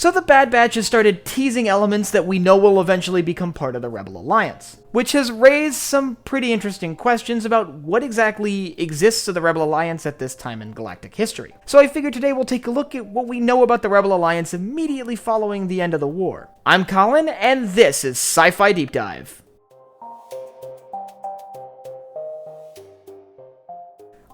So the Bad Batch has started teasing elements that we know will eventually become part of the Rebel Alliance, which has raised some pretty interesting questions about what exactly exists of the Rebel Alliance at this time in galactic history. So I figured today we'll take a look at what we know about the Rebel Alliance immediately following the end of the war. I'm Colin, and this is Sci-Fi Deep Dive.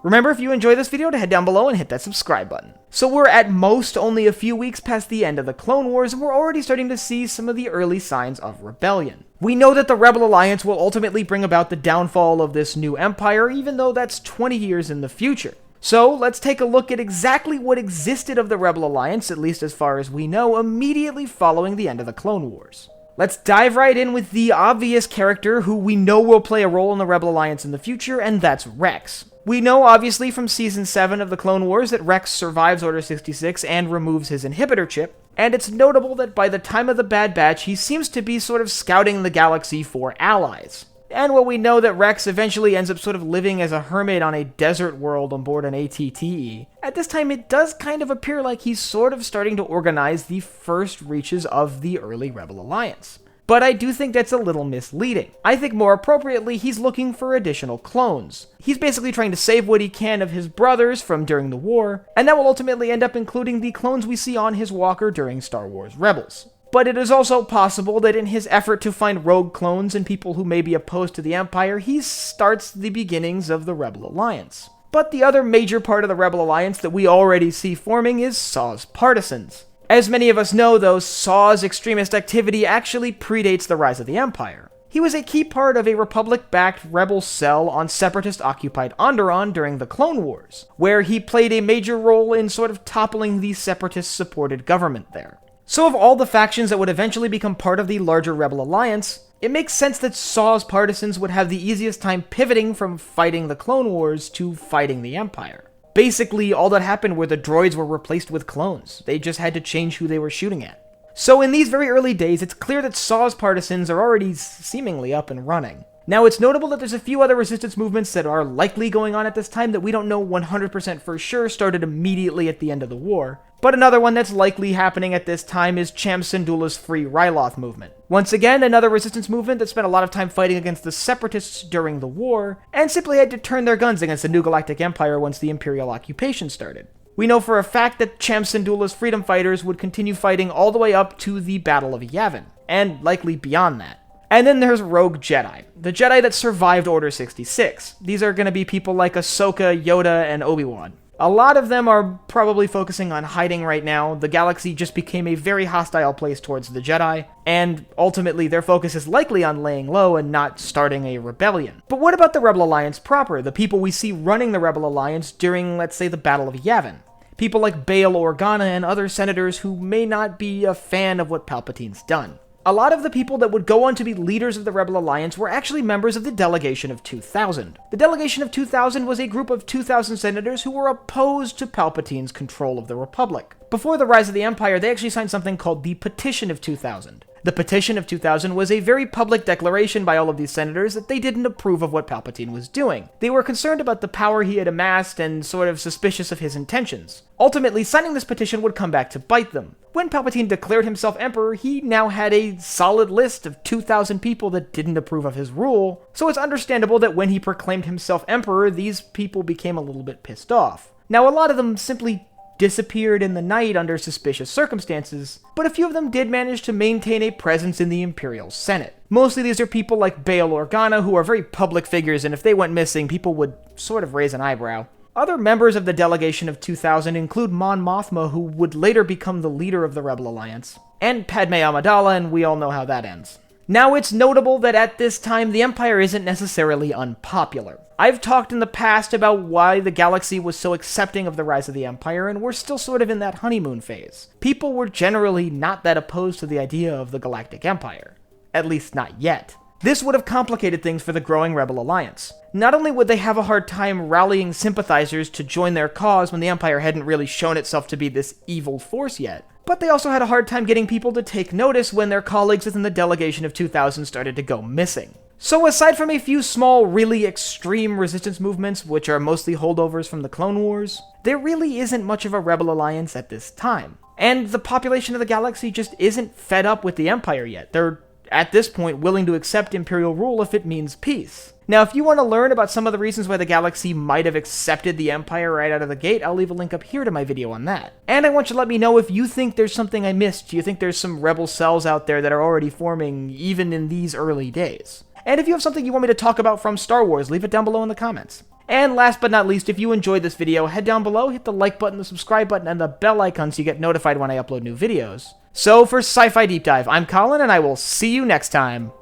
Remember, if you enjoy this video, to head down below and hit that subscribe button. So we're at most only a few weeks past the end of the Clone Wars, and we're already starting to see some of the early signs of rebellion. We know that the Rebel Alliance will ultimately bring about the downfall of this new empire, even though that's 20 years in the future. So let's take a look at exactly what existed of the Rebel Alliance, at least as far as we know, immediately following the end of the Clone Wars. Let's dive right in with the obvious character who we know will play a role in the Rebel Alliance in the future, and that's Rex. We know, obviously, from Season 7 of the Clone Wars that Rex survives Order 66 and removes his inhibitor chip, and it's notable that by the time of the Bad Batch, he seems to be sort of scouting the galaxy for allies. And while we know that Rex eventually ends up sort of living as a hermit on a desert world on board an ATTE, at this time it does kind of appear like he's sort of starting to organize the first reaches of the early Rebel Alliance. But I do think that's a little misleading. I think more appropriately, he's looking for additional clones. He's basically trying to save what he can of his brothers from during the war, and that will ultimately end up including the clones we see on his walker during Star Wars Rebels. But it is also possible that in his effort to find rogue clones and people who may be opposed to the Empire, he starts the beginnings of the Rebel Alliance. But the other major part of the Rebel Alliance that we already see forming is Saw's partisans. As many of us know, though, Saw's extremist activity actually predates the rise of the Empire. He was a key part of a Republic-backed rebel cell on Separatist-occupied Onderon during the Clone Wars, where he played a major role in sort of toppling the Separatist-supported government there. So of all the factions that would eventually become part of the larger Rebel Alliance, it makes sense that Saw's partisans would have the easiest time pivoting from fighting the Clone Wars to fighting the Empire. Basically, all that happened were the droids were replaced with clones. They just had to change who they were shooting at. So in these very early days, it's clear that Saw's partisans are already seemingly up and running. Now, it's notable that there's a few other resistance movements that are likely going on at this time that we don't know 100% for sure started immediately at the end of the war. But another one that's likely happening at this time is Cham Syndulla's Free Ryloth movement. Once again, another resistance movement that spent a lot of time fighting against the Separatists during the war, and simply had to turn their guns against the New Galactic Empire once the Imperial occupation started. We know for a fact that Cham Syndulla's freedom fighters would continue fighting all the way up to the Battle of Yavin, and likely beyond that. And then there's Rogue Jedi, the Jedi that survived Order 66. These are going to be people like Ahsoka, Yoda, and Obi-Wan. A lot of them are probably focusing on hiding right now. The galaxy just became a very hostile place towards the Jedi, and ultimately their focus is likely on laying low and not starting a rebellion. But what about the Rebel Alliance proper, the people we see running the Rebel Alliance during, let's say, the Battle of Yavin? People like Bail Organa and other senators who may not be a fan of what Palpatine's done. A lot of the people that would go on to be leaders of the Rebel Alliance were actually members of the Delegation of 2000. The Delegation of 2000 was a group of 2,000 senators who were opposed to Palpatine's control of the Republic. Before the rise of the Empire, they actually signed something called the Petition of 2000. The Petition of 2000 was a very public declaration by all of these senators that they didn't approve of what Palpatine was doing. They were concerned about the power he had amassed and sort of suspicious of his intentions. Ultimately, signing this petition would come back to bite them. When Palpatine declared himself emperor, he now had a solid list of 2,000 people that didn't approve of his rule, so it's understandable that when he proclaimed himself emperor, these people became a little bit pissed off. Now, a lot of them simply disappeared in the night under suspicious circumstances, but a few of them did manage to maintain a presence in the Imperial Senate. Mostly these are people like Bail Organa, who are very public figures, and if they went missing, people would sort of raise an eyebrow. Other members of the Delegation of 2000 include Mon Mothma, who would later become the leader of the Rebel Alliance, and Padme Amidala, and we all know how that ends. Now, it's notable that at this time, the Empire isn't necessarily unpopular. I've talked in the past about why the galaxy was so accepting of the rise of the Empire, and we're still sort of in that honeymoon phase. People were generally not that opposed to the idea of the Galactic Empire. At least not yet. This would have complicated things for the growing Rebel Alliance. Not only would they have a hard time rallying sympathizers to join their cause when the Empire hadn't really shown itself to be this evil force yet, but they also had a hard time getting people to take notice when their colleagues within the Delegation of 2000 started to go missing. So aside from a few small, really extreme resistance movements, which are mostly holdovers from the Clone Wars, there really isn't much of a Rebel Alliance at this time. And the population of the galaxy just isn't fed up with the Empire yet. They're, at this point, willing to accept Imperial rule if it means peace. Now, if you want to learn about some of the reasons why the galaxy might have accepted the Empire right out of the gate, I'll leave a link up here to my video on that. And I want you to let me know if you think there's something I missed. Do you think there's some rebel cells out there that are already forming, even in these early days? And if you have something you want me to talk about from Star Wars, leave it down below in the comments. And last but not least, if you enjoyed this video, head down below, hit the like button, the subscribe button, and the bell icon so you get notified when I upload new videos. So for Sci-Fi Deep Dive, I'm Colin, and I will see you next time.